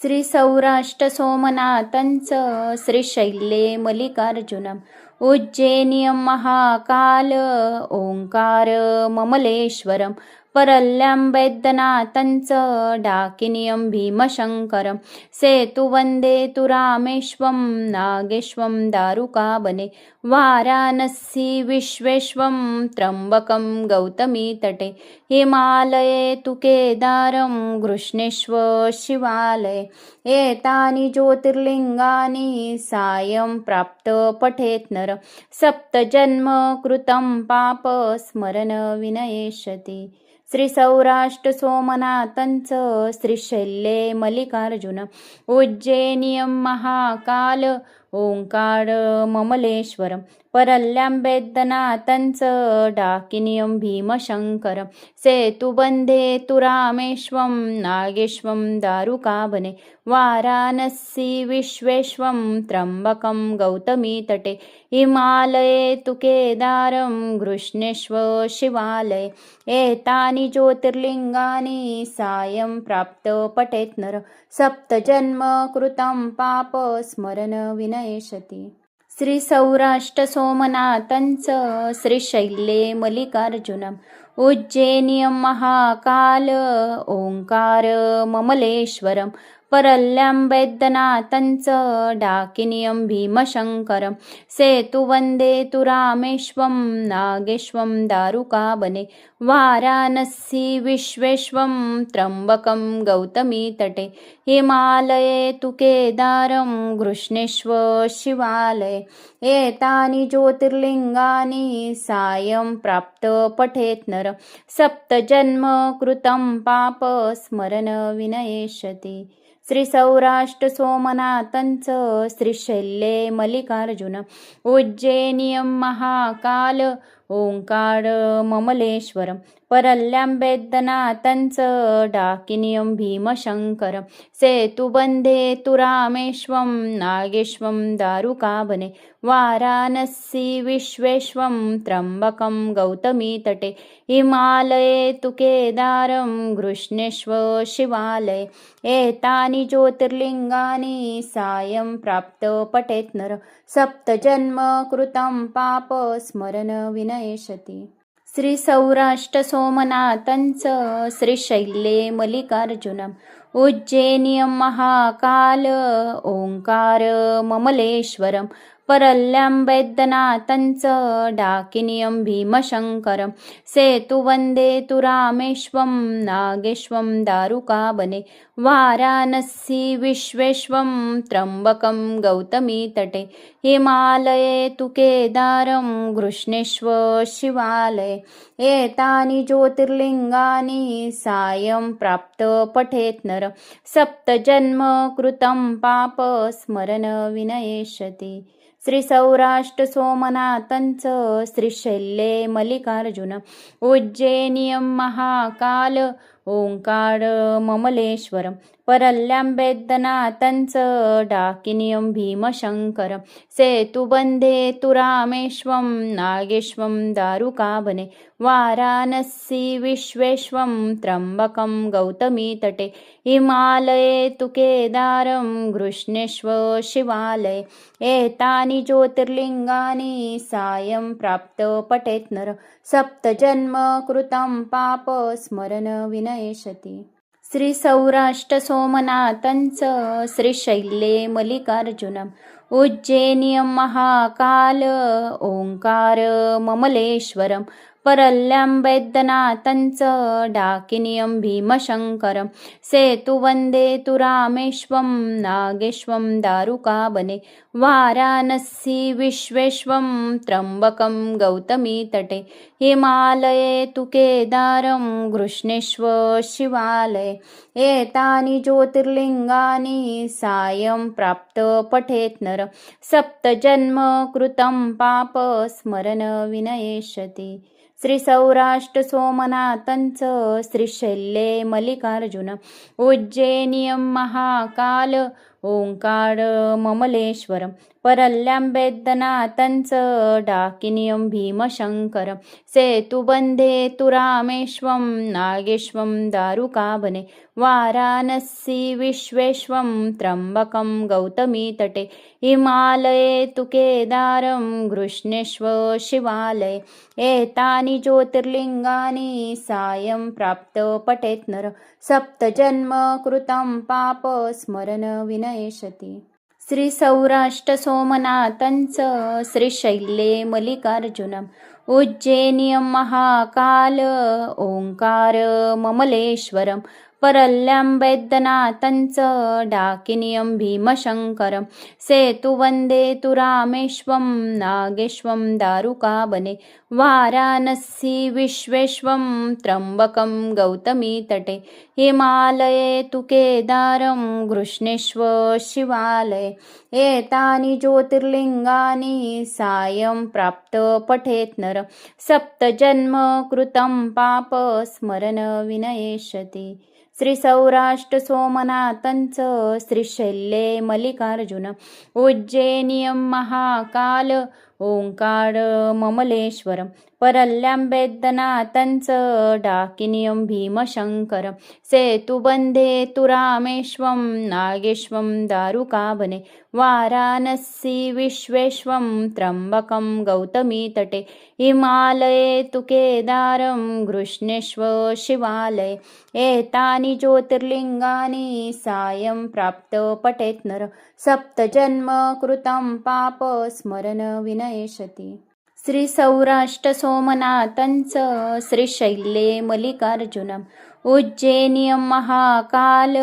श्री सौराष्ट्र सोमनाथंचं श्रीशैल्ये मल्लिकार्जुनम् उज्जैन्यं महाकाल ओंकार ममलेश्वरम् परल्यं वैद्यनाथंचं डाकिन्यं भीमशंकरं सेतु वन्दे तु रामेश्वं नागेश्वं दारुकावने वाराणसी विश्वेश्वं त्र्यंबकं गौतमी तटे हिमालये तु केदारं घृष्णेश्वर शिवालये एतानि ज्योतिर्लिंगानि सायं प्राप्त पठेत् नर सप्तजन्म कृतं पाप स्मरण विनयेष्यति श्री सौराष्ट्र सोमनाथंचं श्रीशैल्ये मल्लिकार्जुन उज्जैन्यं महाकाल ओंकार ममलेश्वरं परल्यं वैद्यनाथंचं डाकिन्यं भीमशंकरं सेतुबन्धे तु रामेश्वं नागेश्वं दारुकावने वाराणसी विश्वेश्वं त्र्यंबकं गौतमी तटे हिमालये तु केदारं घृष्णेश्वर शिवालये एतानि ज्योतिर्लिंगानि सायं प्राप्त पठेत् नर सप्तजन्म कृतं पाप स्मरण विनयेष्यति श्री सौराष्ट्र सोमनाथंचं श्रीशैल्ये मल्लिकार्जुनम् उज्जैन्यं महाकाल ओंकार ममलेश्वरं परल्यं वैद्यनाथंचं डाकिन्यं भीमशंकरं सेतु वन्दे तु रामेश्वं नागेश्वं दारुकावने वाराणसी विश्वेश्वं त्र्यंबकं गौतमी तटे हिमालये तु केदारं घृष्णेश्वर शिवालये एतानि ज्योतिर्लिंगानि सायं प्राप्त पठेत् नर सप्तजन्म कृतं पाप स्मरण विनयेष्यति श्री सौराष्ट्र सोमनाथंचं श्रीशैल्ये मल्लिकार्जुन उज्जैन्यं महाकाल ओंकार ममलेश्वरं परल्यं वैद्यनाथंचं डाकिन्यं भीमशंकरं सेतुबन्धे तु रामेश्वं नागेश्वं दारुकावने वाराणसी विश्वेश्वं त्र्यंबकं गौतमी तटे हिमालये तु केदारं घृष्णेश्वर शिवालये एतानि ज्योतिर्लिंगानि सायं प्राप्त पठेत् नर सप्तजन्म कृतं पाप स्मरण विनयेष्यति श्री सौराष्ट्र सोमनाथंचं श्रीशैल्ये मल्लिकार्जुनम् उज्जैन्यं महाकाल ओंकार ममलेश्वरं परल्यं वैद्यनाथंचं डाकिन्यं भीमशंकरं सेतु वन्दे तु रामेश्वं नागेश्वं दारुकावने वाराणसी विश्वेश्वं त्र्यंबकं गौतमी तटे हिमालये तु केदारं घृष्णेश्वर शिवालये एतानि ज्योतिर्लिंगानि सायं प्राप्त पठेत् नर सप्तजन्म कृतं पाप स्मरण विनयेष्यति श्री सौराष्ट्र सोमनाथंचं श्रीशैल्ये मल्लिकार्जुन उज्जैन्यं महाकाल ओंकार ममलेश्वरं परल्यं वैद्यनाथंचं डाकिन्यं भीमशंकरं सेतुबन्धे तु रामेश्वं नागेश्वं दारुकावने वाराणसी विश्वेश्वं त्र्यंबकं गौतमी तटे हिमालये तु केदारं घृष्णेश्वर शिवालये एतानि ज्योतिर्लिंगानि सायं प्राप्त पठेत् नर सप्तजन्म कृतं पाप स्मरण विनयेष्यति श्री सौराष्ट्र सोमनाथंचं श्रीशैल्ये मल्लिकार्जुनम् उज्जैन्यं महाकाल ओंकार ममलेश्वरं परल्यं वैद्यनाथंचं डाकिन्यं भीमशंकरं सेतु वन्दे तु रामेश्वं नागेश्वं दारुकावने वाराणसी विश्वेश्वं त्र्यंबकं गौतमी तटे हिमालये तु केदारं घृष्णेश्वर शिवालये एतानि ज्योतिर्लिंगानि सायं प्राप्त पठेत् नर सप्तजन्म कृतं पाप स्मरण विनयेष्यति श्री सौराष्ट्र सोमनाथंचं श्रीशैल्ये मल्लिकार्जुन उज्जैन्यं महाकाल ओंकार ममलेश्वरं परल्यं वेद्यनाथं च डाकिनीयं भीमशङ्करं सेतुबन्धे तु रामेश्वं नागेश्वं दारुकावने वाराणसी विश्वेश्वं त्र्यम्बकं गौतमीतटे हिमालये तु केदारं घृष्णेश्वर शिवालये एतानि ज्योतिर्लिङ्गानि सायं प्राप्त पठेत् नर सप्तजन्म कृतं पाप स्मरण विनयेष्यति श्री सौराष्ट्र सोमनाथंच श्रीशैल्ये मल्लिकार्जुनम् उज्जैन्यं महाकाल ओंकार ममलेश्वरं परल्यं वैद्यनाथं च डाकिनीयं भीमशङ्करं सेतुवन्दे तु रामेश्वं नागेश्वं दारुकावने वाराणसी विश्वेश्वं त्र्यम्बकं गौतमीतटे हिमालये तु केदारं घृष्णेश्वर शिवालये एतानि ज्योतिर्लिङ्गानि सायं प्राप्त पठेत् नर सप्तजन्म कृतं पाप स्मरण विनयेष्यति श्री सौराष्ट्र सोमनाथंच श्रीशैल्ये मल्लिकार्जुन उज्जैन्यं महाकाल ओंकार ममलेश्वरं परल्यं वैद्यनाथं च डाकिनीयं भीमशङ्करं सेतुबन्धे तु रामेश्वं नागेश्वं दारुकावने वाराणसी विश्वेश्वं त्र्यम्बकं गौतमीतटे हिमालये तु केदारं घृष्णेश्वर शिवालये एतानि ज्योतिर्लिङ्गानि सायं प्राप्त पठेत् नर सप्तजन्म कृतं पाप स्मरण विनयेष्यति श्री सौराष्ट्र सोमनाथंच श्रीशैल्ये मल्लिकार्जुनम् उज्जैन्यं महाकाल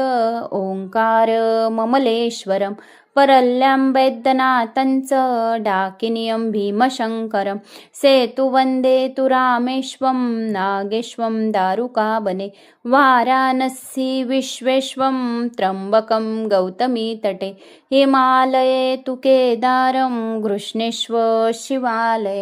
ओंकार ममलेश्वरं परल्यं वैद्यनाथं च डाकिनीयं भीमशङ्करं सेतुवन्दे तु रामेश्वं नागेश्वं दारुकावने वाराणसी विश्वेश्वं त्र्यम्बकं गौतमीतटे हिमालये तु केदारं घृष्णेश्वर शिवालये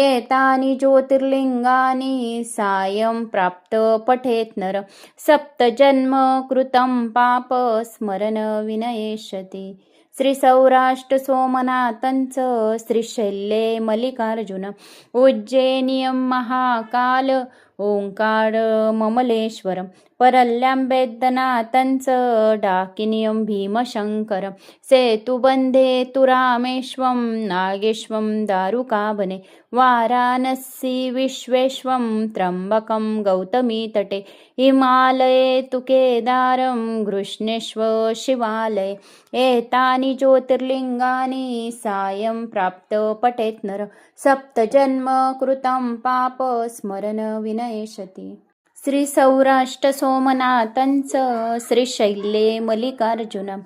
एतानि ज्योतिर्लिङ्गानि सायं प्राप्त पठेत् नर सप्तजन्म कृतं पाप स्मरण विनयेष्यति श्री सौराष्ट्र सोमनाथंच श्रीशैल्ये मल्लिकार्जुन उज्जैन्यं महाकाल ओंकार ममलेश्वरं परल्यं वैद्यनाथं च डाकिनीयं भीमशङ्करं सेतुबन्धे तु रामेश्वं नागेश्वं दारुकावने वाराणसी विश्वेश्वं त्र्यम्बकं गौतमीतटे हिमालये तु केदारं घृष्णेश्वर शिवालये एतानि ज्योतिर्लिङ्गानि सायं प्राप्त पठेत् नर सप्तजन्म कृतं पाप स्मरण विनयेष्यति श्री सौराष्ट्र सोमनाथंच श्रीशैल्ये मल्लिकार्जुनम्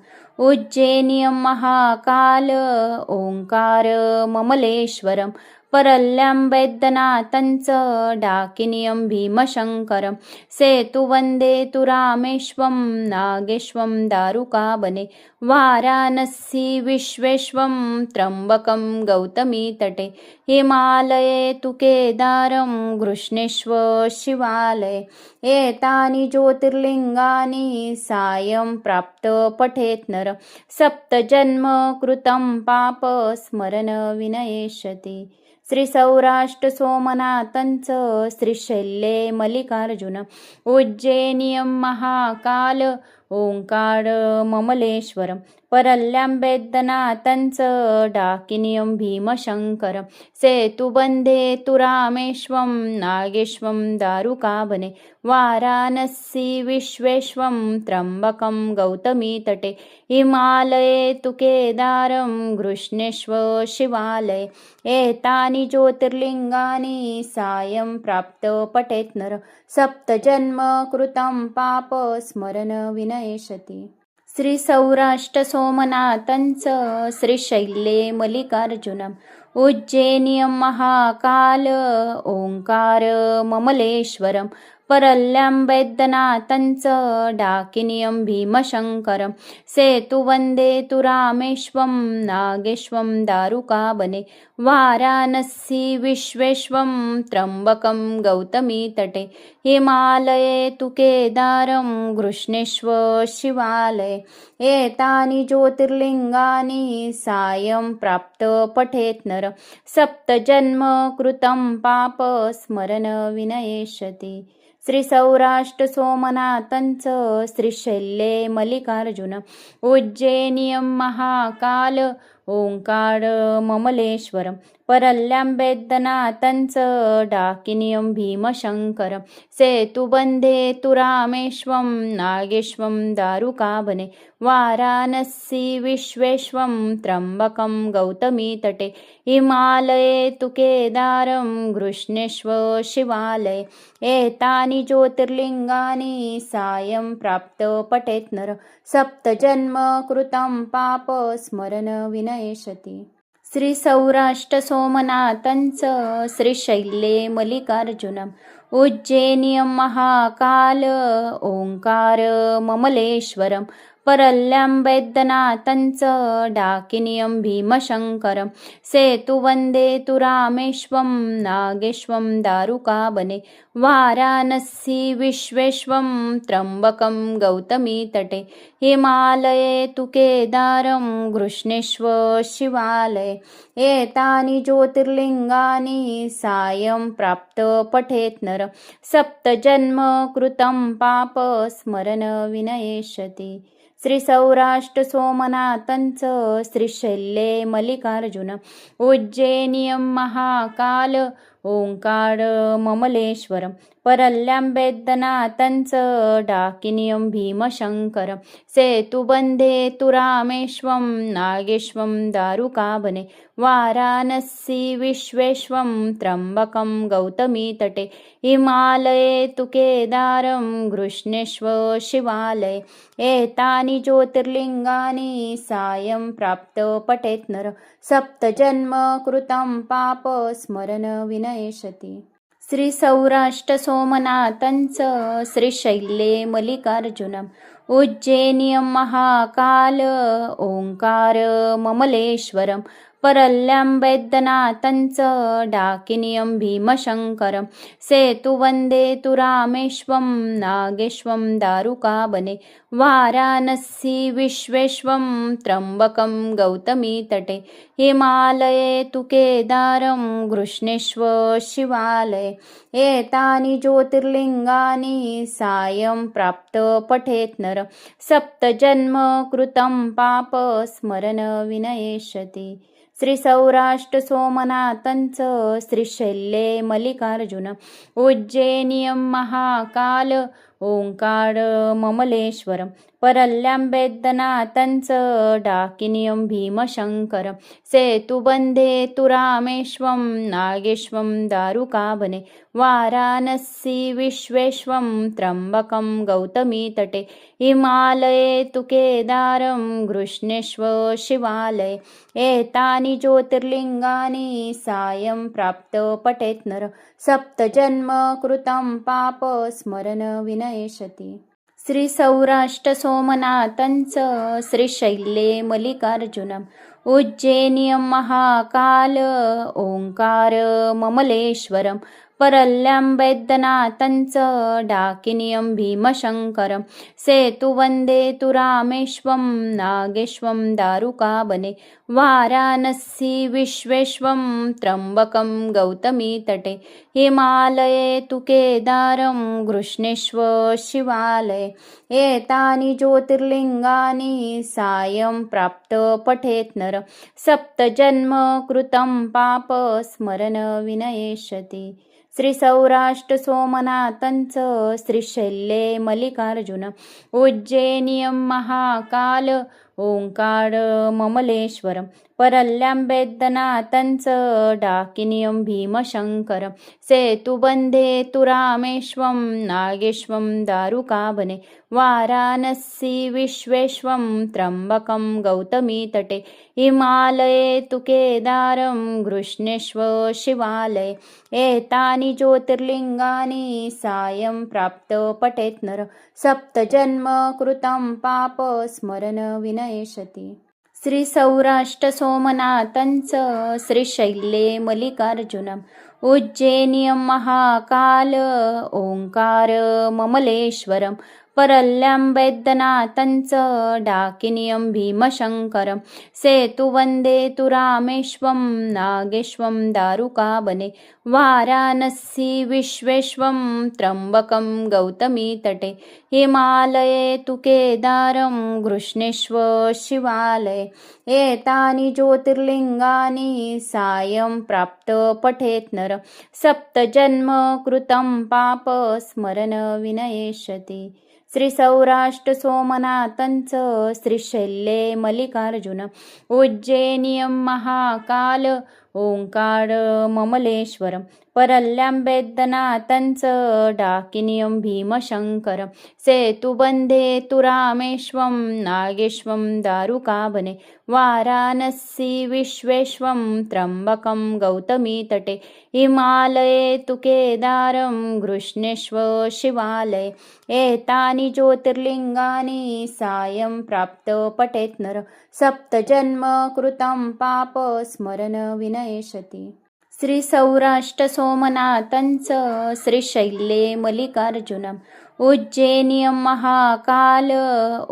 उज्जैन्यं महाकाल ओंकार ममलेश्वरं परल्यं वैद्यनाथं च डाकिनीयं भीमशङ्करं सेतुवन्दे तु रामेश्वं नागेश्वं दारुकावने वाराणसी विश्वेश्वं त्र्यम्बकं गौतमीतटे हिमालये तु केदारं घृष्णेश्वर शिवालये एतानि ज्योतिर्लिङ्गानि सायं प्राप्त पठेत् नर सप्तजन्म कृतं पाप स्मरण विनयेष्यति श्री सौराष्ट्र सोमनाथंच श्रीशैल्ये मल्लिकार्जुन उज्जैन्यं महाकाल ओंकार ममलेश्वरं परल्यं वैद्यनाथं च डाकिनीयं भीमशङ्करं सेतुबन्धे तु रामेश्वं नागेश्वं दारुकावने वाराणसी विश्वेश्वं त्र्यम्बकं गौतमीतटे हिमालये तु केदारं घृष्णेश्वर शिवालये एतानि ज्योतिर्लिङ्गानि सायं प्राप्त पठेत् नर सप्तजन्म कृतं पाप स्मरण विनयेष्यति श्री सौराष्ट्र सोमनाथंच श्रीशैल्ये मल्लिकार्जुनम् उज्जैन्यं महाकाल ओंकार ममलेश्वरं परल्यं वैद्यनाथं च डाकिनीयं भीमशङ्करं सेतु वन्दे तु रामेश्वं नागेश्वं दारुकावने वाराणसी विश्वेश्वं त्र्यम्बकं गौतमीतटे हिमालये तु केदारं कृष्णेश्वर शिवालये एतानि ज्योतिर्लिङ्गानि सायं प्राप्त पठेत् नर सप्तजन्म कृतं पाप स्मरण विनयेष्यति श्री सौराष्ट्र सोमनाथंच श्रीशैल्ये मल्लिकार्जुन उज्जैनियं महाकाल ओंकार ममलेश्वरं परल्यं वैद्यनाथंच डाकिनीयं भीमशङ्करं सेतुबन्धे तु रामेश्वं नागेश्वं दारुकावने वाराणसी विश्वेश्वं त्र्यम्बकं गौतमीतटे हिमालये तु केदारं कृष्णेश्वर शिवालये एतानि ज्योतिर्लिङ्गानि सायं प्राप्त पठेत् नर सप्तजन्म कृतं पाप स्मरण विनयेष्यति श्री सौराष्ट्र सोमनाथंच श्रीशैल्ये मल्लिकार्जुनम् उज्जैनियं महाकाल ओंकार ममलेश्वरं परल्यं वैद्यनाथंच डाकिनीयं भीमशङ्करं सेतुवन्दे तु रामेश्वं नागेश्वं दारुकावने वाराणसी विश्वेश्वं त्र्यम्बकं गौतमीतटे हिमालये तु केदारं कृष्णेश्वर शिवालये एतानि ज्योतिर्लिङ्गानि सायं प्राप्त पठेत् नर सप्तजन्म कृतं पाप स्मरण विनयेष्यति श्री सौराष्ट्र सोमनाथंच श्रीशैल्ये मल्लिकार्जुन उज्जैनियं महाकाल ओंकार ममलेश्वरं परल्यं वैद्यनाथंच डाकिनीयं भीमशङ्करं सेतुबन्धे तु रामेश्वं नागेश्वं दारुकावने वाराणसी विश्वेश्वं त्र्यम्बकं गौतमीतटे हिमालये तु केदारं कृष्णेश्वर शिवालये एतानि ज्योतिर्लिङ्गानि सायं प्राप्त पठेत् नर सप्तजन्म कृतं पाप स्मरण विनयेष्यति श्री सौराष्ट्र सोमनाथंच श्रीशैल्ये मल्लिकार्जुनम् उज्जैनियं महाकाल ओंकार ममलेश्वरं परल्यं वैद्यनाथंच डाकिनीयं भीमशङ्करं सेतुवन्दे तु रामेश्वं नागेश्वं दारुकावने वाराणसी विश्वेश्वं त्र्यम्बकं गौतमीतटे हिमालये तु केदारं कृष्णेश्वर शिवालये एतानि ज्योतिर्लिङ्गानि सायं प्राप्त पठेत् नर सप्तजन्म कृतं पाप स्मरण विनयेष्यति श्री सौराष्ट्र सोमनाथंच श्रीशैल्ये मल्लिकार्जुन उज्जैनियं महाकाल ओंकार ममलेश्वरं परल्यं वैद्यनाथंच डाकिनीयं भीमशङ्करं सेतुबन्धे तु रामेश्वं नागेश्वं दारुकावने वाराणसी विश्वेश्वं त्र्यम्बकं गौतमीतटे हिमालये तु केदारं कृष्णेश्वर शिवालये एतानि ज्योतिर्लिङ्गानि सायं प्राप्त पठेत् नर सप्तजन्म कृतं पाप स्मरण विनयेष्यति श्री सौराष्ट्र सोमनाथंच श्रीशैल्ये मल्लिकार्जुनम् उज्जैनियं महाकाल ओंकार ममलेश्वरं परल्यं वैद्यनाथंच डाकिनीयं भीमशङ्करं सेतुवन्दे तु रामेश्वं नागेश्वं दारुकावने वाराणसी विश्वेश्वं त्र्यम्बकं गौतमीतटे हिमालये तु केदारं कृष्णेश्वर शिवालये एतानि ज्योतिर्लिङ्गानि सायं प्राप्त पठेत् नर सप्तजन्म कृतं पाप स्मरण विनयेष्यति श्री सौराष्ट्र सोमनाथंच श्रीशैल्ये मल्लिकार्जुन उज्जैनियं महाकाल ओंकार ममलेश्वरं परल्यं वेद्यनाथं डाकिनीयं भीमशङ्करं सेतुबन्धे तु रामेश्वं नागेश्वं दारुकावने वाराणसी विश्वेश्वं त्र्यम्बकं गौतमीतटे हिमालये तु केदारं घृष्णेश्वर शिवालये एतानि ज्योतिर्लिङ्गानि सायं प्राप्त पठेत् नर सप्तजन्म कृतं पाप स्मरण विनयेशति श्री सौराष्ट्र सोमनाथंचं श्रीशैल्ये मल्लिकार्जुनम् उज्जैनियं महाकाल ओंकार ममलेश्वरं परल्यं वैद्यनाथंचं डाकिनीयं भीमशङ्करं सेतुवन्दे तु रामेश्वं नागेश्वं दारुकावने वाराणसी विश्वेश्वं त्र्यम्बकं गौतमीतटे हिमालये तु केदारं घृष्णेश्वर शिवालये एतानि ज्योतिर्लिङ्गानि सायं प्राप्त पठेत् नर सप्तजन्म कृतं पाप स्मरण विनयेशति श्री सौराष्ट्र सोमनाथंचं श्रीशैल्ये मल्लिकार्जुन उज्जैनियं महाकाल ओंकार ममलेश्वरं परल्यं वैद्यनाथंचं डाकिनीयं भीमशङ्करं सेतुबन्धे तु रामेश्वं नागेश्वं दारुकावने वाराणसी विश्वेश्वं त्र्यम्बकं गौतमीतटे हिमालये तु केदारं घृष्णेश्वर शिवालये एतानि ज्योतिर्लिङ्गानि सायं प्राप्त पठेत् नर सप्तजन्म कृतं पाप स्मरण विनयेशति श्री सौराष्ट्र सोमनाथंचं श्रीशैल्ये मल्लिकार्जुनम् उज्जैनियं महाकाल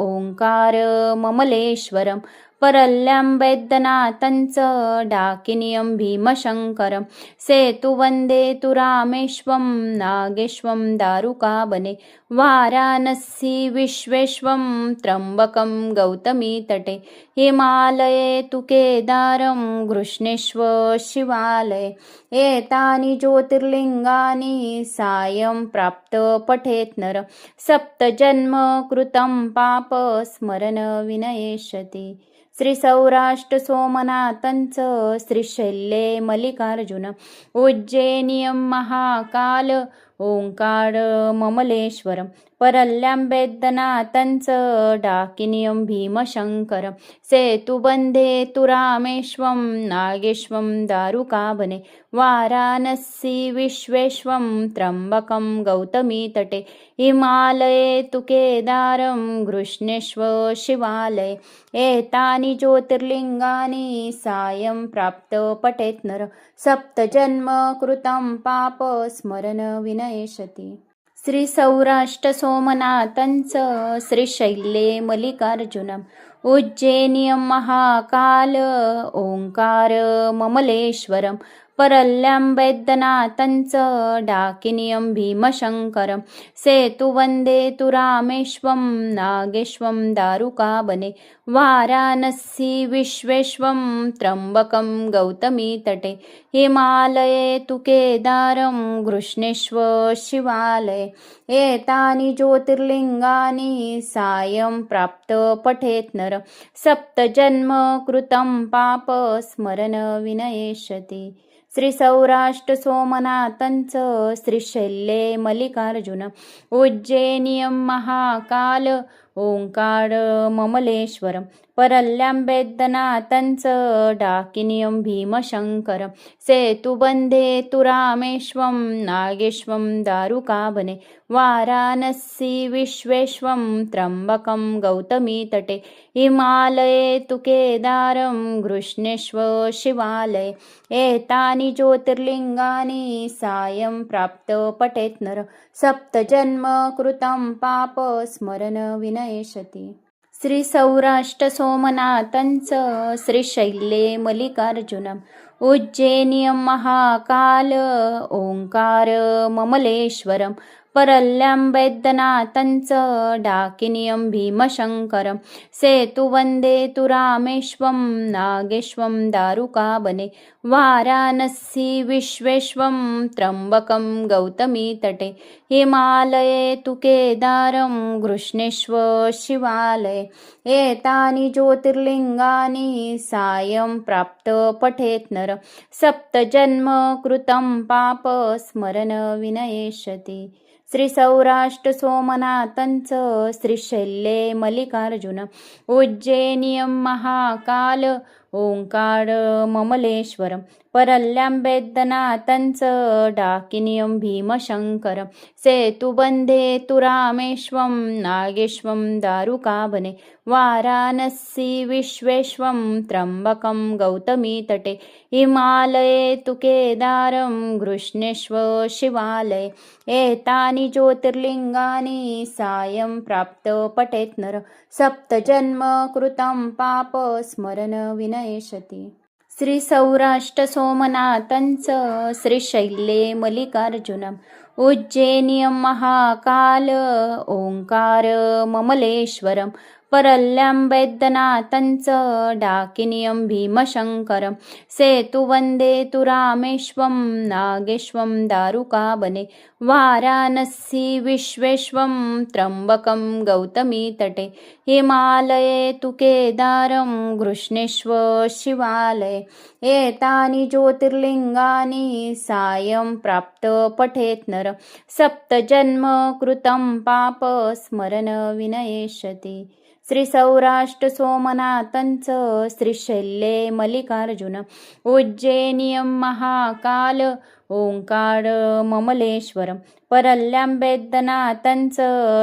ओंकार ममलेश्वरं परल्यं वैद्यनाथंचं डाकिनीयं भीमशङ्करं सेतुवन्दे तु रामेश्वं नागेश्वं दारुकावने वाराणसी विश्वेश्वं त्र्यम्बकं गौतमीतटे हिमालये तु केदारं घृष्णेश्वर शिवालये एतानि ज्योतिर्लिङ्गानि सायं प्राप्त पठेत् नर सप्तजन्म कृतं पाप स्मरण विनयेशति श्री सौराष्ट्र सोमनाथंचं श्रीशैल्ये मल्लिकार्जुन उज्जैनियं महाकाल ओंकार ममलेश्वरं परल्यं वैद्यनाथंचं डाकिनीयं भीमशङ्करं सेतुबन्धे तु रामेश्वं नागेश्वं दारुकावने वाराणसी विश्वेश्वं त्र्यम्बकं गौतमीतटे हिमालये तु केदारं घृष्णेश्वर शिवालये एतानि ज्योतिर्लिङ्गानि सायं प्राप्त पठेत् नर सप्तजन्म कृतं पाप स्मरण विनयेशति श्री सौराष्ट्र सोमनाथंचं श्रीशैल्ये मल्लिकार्जुनम् उज्जैनियं महाकाल ओंकार ममलेश्वरं परल्यं वैद्यनाथंचं डाकिनीयं भीमशङ्करं सेतुवन्दे तु रामेश्वं नागेश्वं दारुकावने वाराणसी विश्वेश्वं त्र्यम्बकं गौतमीतटे हिमालये तु केदारं घृष्णेश्वर शिवालये एतानि ज्योतिर्लिङ्गानि सायं प्राप्त पठेत् नर सप्तजन्म कृतं पाप स्मरण विनयेशति श्री सौराष्ट्र सोमनाथंचं श्रीशैल्ये मल्लिकार्जुन उज्जैनियं महाकाल ओंकार ममलेश्वरं परल्यं वैद्यनाथंचं डाकिनीयं भीमशङ्करं सेतुबन्धे तु रामेश्वं नागेश्वं दारुकावने वाराणसी विश्वेश्वं त्र्यम्बकं गौतमीतटे हिमालये तु केदारं घृष्णेश्वर शिवालये एतानि ज्योतिर्लिङ्गानि सायं प्राप्त पठेत् नर सप्तजन्म कृतं पाप स्मरण विनयेशति श्री सौराष्ट्र सोमनाथंचं श्रीशैल्ये मल्लिकार्जुनम् उज्जैनियं महाकाल ओंकार ममलेश्वरं परल्यं वैद्यनाथं च डाकिनीयं भीमशङ्करं सेतु वन्दे तु रामेश्वं नागेश्वं दारुकावने वाराणसी विश्वेश्वं त्र्यम्बकं गौतमीतटे हिमालये तु केदारं घृष्णेश्वर शिवालये एतानि ज्योतिर्लिङ्गानि सायं प्राप्त पठेत् नर सप्तजन्म कृतं पाप स्मरण विनयेष्यति श्री सौराष्ट्र सोमनाथंच श्रीशैल्ये मल्लिकार्जुन उज्जैनियं महाकाल ओंकार ममलेश्वरं परल्यं वैद्यनाथं च डाकिनीयं भीमशङ्करं सेतुबन्धे तु रामेश्वं नागेश्वं दारुकावने वाराणसी विश्वेश्वं त्र्यम्बकं गौतमीतटे हिमालये तु केदारं घृष्णेश्वर शिवालये एतानि ज्योतिर्लिङ्गानि सायं प्राप्त पठेत् नर सप्तजन्म कृतं पाप स्मरण विनयेष्यति श्री सौराष्ट्र सोमनाथं च श्रीशैल्ये मल्लिकार्जुनम् उज्जैनियं महाकाल ओंकार ममलेश्वरं परल्यं वैद्यनाथं च डाकिनीयं भीमशङ्करं सेतुवन्दे तु रामेश्वं नागेश्वं दारुकावने वाराणसी विश्वेश्वं त्र्यम्बकं गौतमीतटे हिमालये तु केदारं घृष्णेश्वर शिवालये एतानि ज्योतिर्लिङ्गानि सायं प्राप्त पठेत् नर सप्तजन्म कृतं पाप स्मरण विनयेष्यति श्री सौराष्ट्र सोमनाथं च श्रीशैल्ये मल्लिकार्जुन उज्जैनियं महाकाल ओंकार ममलेश्वरं परल्यं वैद्यनाथं च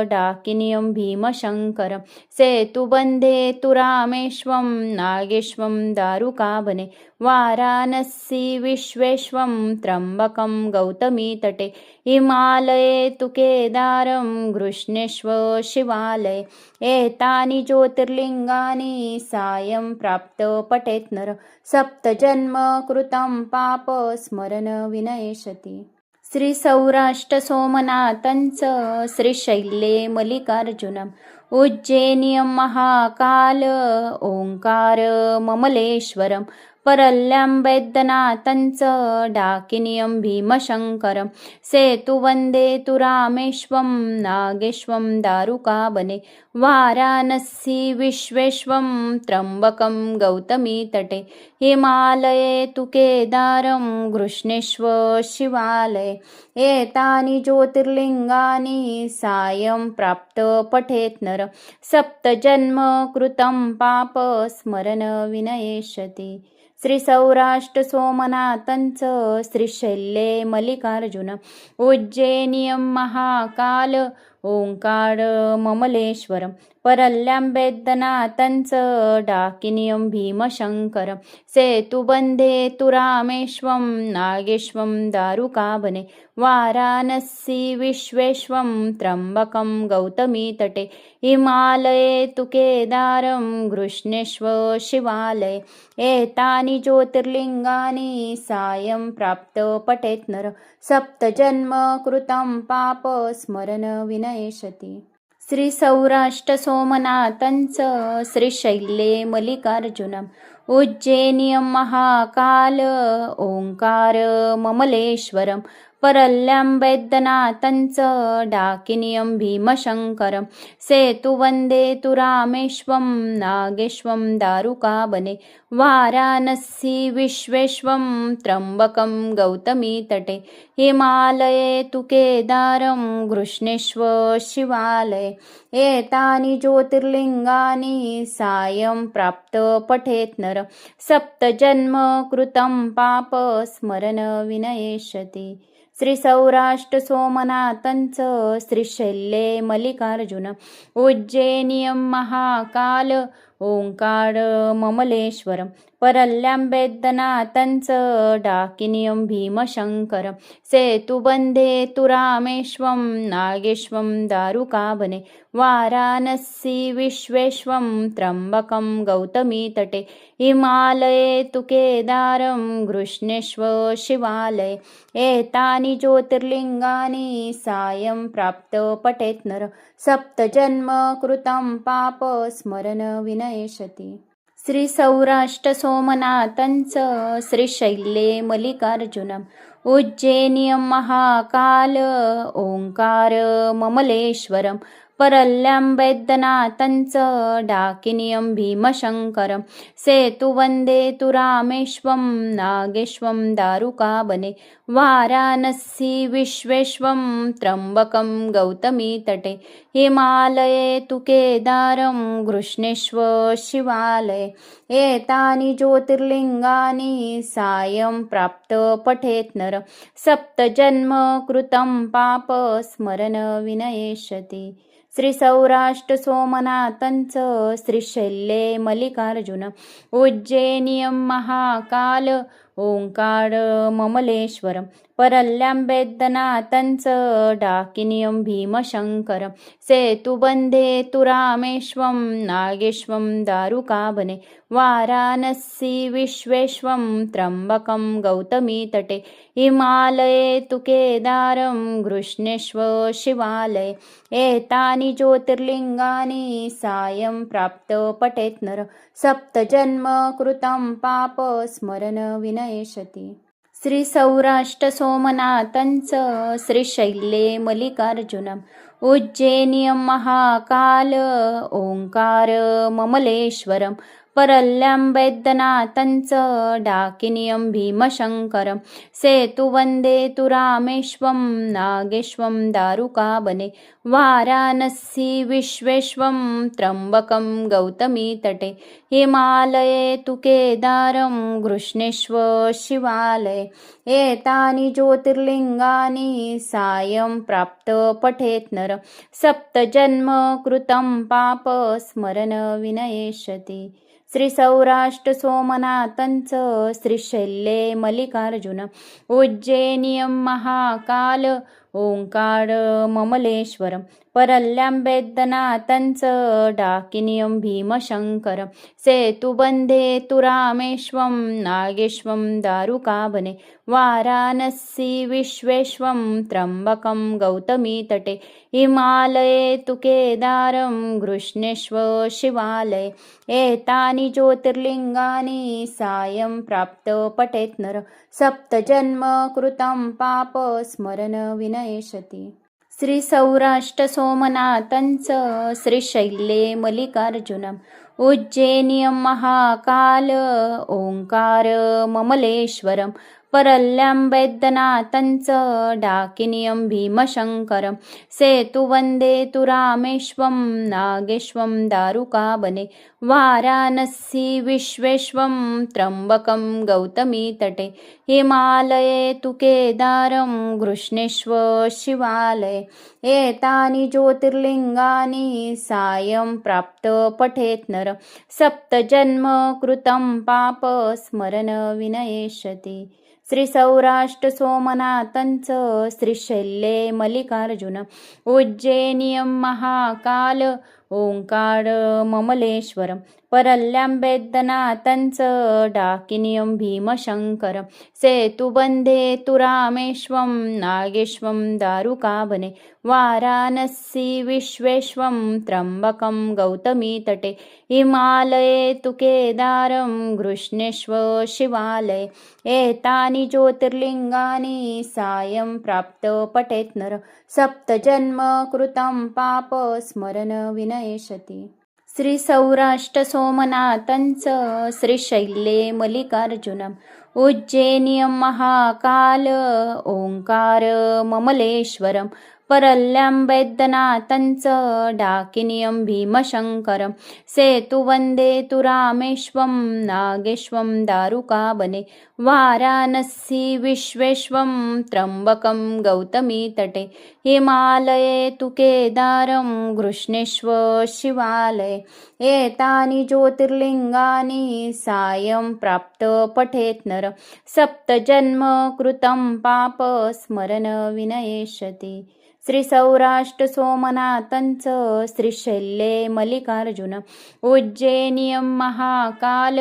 डाकिनीयं भीमशङ्करं सेतुबन्धे तु रामेश्वं नागेश्वं दारुकावने वाराणसी विश्वेश्वं त्र्यम्बकं गौतमीतटे हिमालये तु केदारं घृष्णेश्वर शिवालये एतानि ज्योतिर्लिङ्गानि सायं प्राप्त पठेत् नर सप्तजन्म कृतं पाप स्मरण विनयेष्यति श्री सौराष्ट्र सोमनाथं च श्रीशैल्ये मल्लिकार्जुनम् उज्जैनियं महाकाल ओंकार ममलेश्वरं परल्यं वैद्यनाथं च डाकिनीयं भीमशङ्करं सेतुवन्दे तु रामेश्वं नागेश्वं दारुकावने वाराणसी विश्वेश्वं त्र्यम्बकं गौतमीतटे हिमालये तु केदारं घृष्णेश्वर शिवालये एतानि ज्योतिर्लिङ्गानि सायं प्राप्त पठेत् नर सप्तजन्म कृतं पाप स्मरण विनयेष्यति श्री सौराष्ट्र सोमनाथं च श्रीशैल्ये मल्लिकार्जुन उज्जैनियं महाकाल ओंकार ममलेश्वरं परल्यं वैद्यनाथं च डाकिनीयं भीमशङ्करं सेतुबन्धे तु रामेश्वं नागेश्वं दारुकावने वाराणसी विश्वेश्वं त्र्यम्बकं गौतमीतटे हिमालये तु केदारं घृष्णेश्वर शिवालये एतानि ज्योतिर्लिङ्गानि सायं प्राप्त पठेत् नर सप्तजन्म कृतं पाप स्मरण विनयेष्यति श्री सौराष्ट्र सोमनाथं च श्रीशैल्ये मल्लिकार्जुनम् उज्जैनियं महाकाल ओंकार ममलेश्वरं परल्यं वैद्यनाथं च डाकिनीयं भीमशङ्करं सेतुवन्दे तु रामेश्वं नागेश्वं दारुकावने वाराणसी विश्वेश्वं त्र्यम्बकं गौतमीतटे हिमालये तु केदारं घृष्णेश्वर शिवालये एतानि ज्योतिर्लिङ्गानि सायं प्राप्त पठेत् नर सप्तजन्म कृतं पाप स्मरण विनयेष्यति श्री सौराष्ट्र सोमनाथं च श्रीशैल्ये मल्लिकार्जुन उज्जैनियं महाकाल ओंकार ममलेश्वरं परल्यं वेद्यनाथं च डाकिनीयं भीमशङ्करं सेतुबन्धे तु रामेश्वं नागेश्वं दारुकावने वाराणसी विश्वेश्वं त्र्यम्बकं गौतमीतटे हिमालये तु केदारं गृष्णेश्वर शिवालये एतानि ज्योतिर्लिङ्गानि सायं प्राप्त पठेत् नर सप्तजन्म कृतं पाप स्मरण विनयेशति श्री सौराष्ट्र सोमनाथंच श्रीशैल्ये मल्लिकार्जुनम् उज्जैनियं महाकाल ओंकार ममलेश्वरं परल्यं वैद्यनाथं च डाकिनीयं भीमशङ्करं सेतुवन्दे तु रामेश्वं नागेश्वं दारुकावने वाराणसी विश्वेश्वं त्र्यम्बकं गौतमीतटे हिमालये तु केदारं गृष्णेश्वर शिवालये एतानि ज्योतिर्लिङ्गानि सायं प्राप्त पठेत् नर सप्तजन्म कृतं पाप स्मरण विनयेशति श्री सौराष्ट्र सोमनाथंच श्रीशैल्ये मल्लिकार्जुन उज्जैनियं महाकाल ओंकार ममलेश्वरं परल्यं वैद्यनाथं च डाकिनीयं भीमशङ्करं सेतुबन्धे तु रामेश्वं नागेश्वं दारुकावने वाराणसी विश्वेश्वं त्र्यम्बकं गौतमीतटे हिमालये तु केदारं गृष्णेश्वर शिवालये एतानि ज्योतिर्लिङ्गानि सायं प्राप्त पठेत् नर सप्तजन्म कृतं पाप स्मरण विनयेशति श्री सौराष्ट्र सोमनाथंच श्रीशैल्ये मल्लिकार्जुनम् उज्जैनियं महाकाल ओंकार ममलेश्वरं परल्यं वैद्यनाथं च डाकिनीयं भीमशङ्करं सेतुवन्दे तु रामेश्वं नागेश्वं दारुकावने वाराणसी विश्वेश्वं त्र्यम्बकं गौतमीतटे हिमालये तु केदारं गृष्णेश्वर शिवालये एतानि ज्योतिर्लिङ्गानि सायं प्राप्त पठेत् नर सप्तजन्म कृतं पाप स्मरण विनयेशति श्री सौराष्ट्र सोमनाथंच श्रीशैल्ये मल्लिकार्जुन उज्जैनियं महाकाल ओंकार ममलेश्वरं परल्यं वैद्यनाथं च डाकिनीयं भीमशङ्करं सेतुबन्धे तु रामेश्वं नागेश्वं दारुकावने वाराणसी विश्वेश्वं त्र्यम्बकं गौतमीतटे हिमालये तु केदारं गृष्णेश्वर शिवालये एतानि ज्योतिर्लिङ्गानि सायं प्राप्त पठेत् नर सप्तजन्म कृतं पाप स्मरण विनयेशति श्री सौराष्ट्र सोमनाथंच श्रीशैल्ये मल्लिकार्जुनम् उज्जैनियं महाकाल ओंकार ममलेश्वरं परल्यं वैद्यनाथं च डाकिनीयं भीमशङ्करं सेतुवन्दे तु रामेश्वं नागेश्वं दारुकावने वाराणसी विश्वेश्वं त्र्यम्बकं गौतमीतटे हिमालये तु केदारं गृष्णेश्वर शिवालये एतानि ज्योतिर्लिङ्गानि सायं प्राप्त पठेत् नर सप्तजन्म कृतं पाप स्मरण विनयेशति श्री सौराष्ट्र सोमनाथंच श्रीशैल्ये मल्लिकार्जुन उज्जैनियं महाकाल ओंकार ममलेश्वरं परल्यं वैद्यनाथं च डाकिनीयं भीमशङ्करं सेतुबन्धे तु रामेश्वं नागेश्वं दारुकावने वाराणसी विश्वेश्वं त्र्यम्बकं गौतमीतटे हिमालये तु केदारं गृष्णेश्वर शिवालये एतानि ज्योतिर्लिङ्गानि सायं प्राप्त पठेत् नर सप्तजन्म कृतं पाप स्मरण विनयेशति श्री सौराष्ट्र सोमनाथंच श्रीशैल्ये मल्लिकार्जुनम् उज्जैनियं महाकाल ओंकार ममलेश्वरं परल्यं वैद्यनाथं च डाकिनीयं भीमशङ्करं सेतु वन्दे तु रामेश्वं नागेश्वं दारुकावने वाराणसी विश्वेश्वं त्र्यम्बकं गौतमीतटे हिमालये तु केदारं घृष्णेश्वर शिवालये एतानि ज्योतिर्लिङ्गानि सायं प्राप्त पठेत् नर सप्तजन्म कृतं पाप स्मरण विनयेष्यति श्री सौराष्ट्र सोमनाथंच श्रीशैल्ये मल्लिकार्जुन उज्जैनियं महाकाल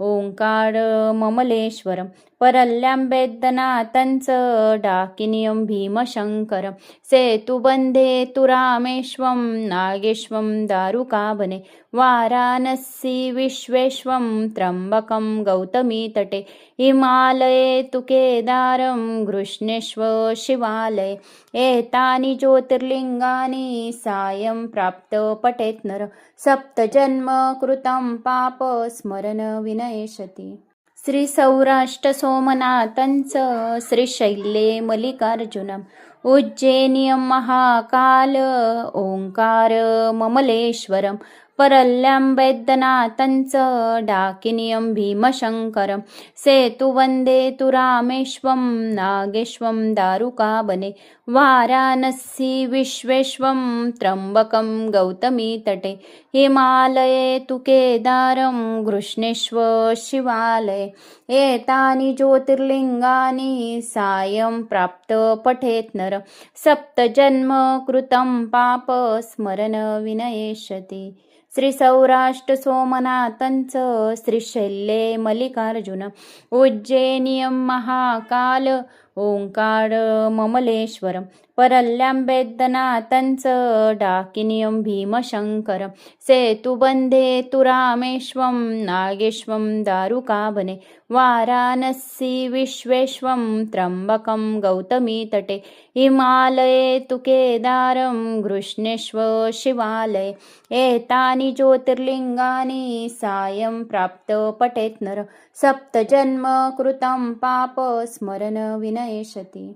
ओंकार ममलेश्वरं परल्यं वैद्यनाथं च डाकिनीयं भीमशङ्करं सेतुबन्धे तु रामेश्वं नागेश्वं दारुकावने वाराणसी विश्वेश्वं त्र्यम्बकं गौतमीतटे हिमालये तु केदारं घृष्णेश्वर शिवालये एतानि ज्योतिर्लिङ्गानि सायं प्राप्त पठेत् नर सप्तजन्म कृतं पाप स्मरण विनयेष्यति श्री सौराष्ट्र सोमनाथं च श्रीशैल्ये मल्लिकार्जुनम् उज्जैनियं महाकाल ओंकार ममलेश्वरं परल्यं वैद्यनाथं च डाकिनीयं भीमशङ्करं सेतुवन्दे तु रामेश्वं नागेश्वं दारुकावने वाराणसी विश्वेश्वं त्र्यम्बकं गौतमीतटे हिमालये तु केदारं घृष्णेश्वर शिवालये एतानि ज्योतिर्लिङ्गानि सायं प्राप्त पठेत् नर सप्तजन्म कृतं पाप स्मरण विनयेष्यति श्री सौराष्ट्र सोमनाथं च श्रीशैल्ये मल्लिकार्जुन उज्जैनियं महाकाल ओंकार ममलेश्वरं परल्यं वैद्यनाथं च डाकिनीयं भीमशङ्करं सेतुबन्धे तु रामेश्वं नागेश्वं दारुकावने वाराणसी विश्वेश्वं त्र्यम्बकं गौतमीतटे हिमालये तु केदारं घृष्णेश्वर शिवालये एतानि ज्योतिर्लिङ्गानि सायं प्राप्त पठेत् नर सप्तजन्म कृतं पाप स्मरण विनयेष्यति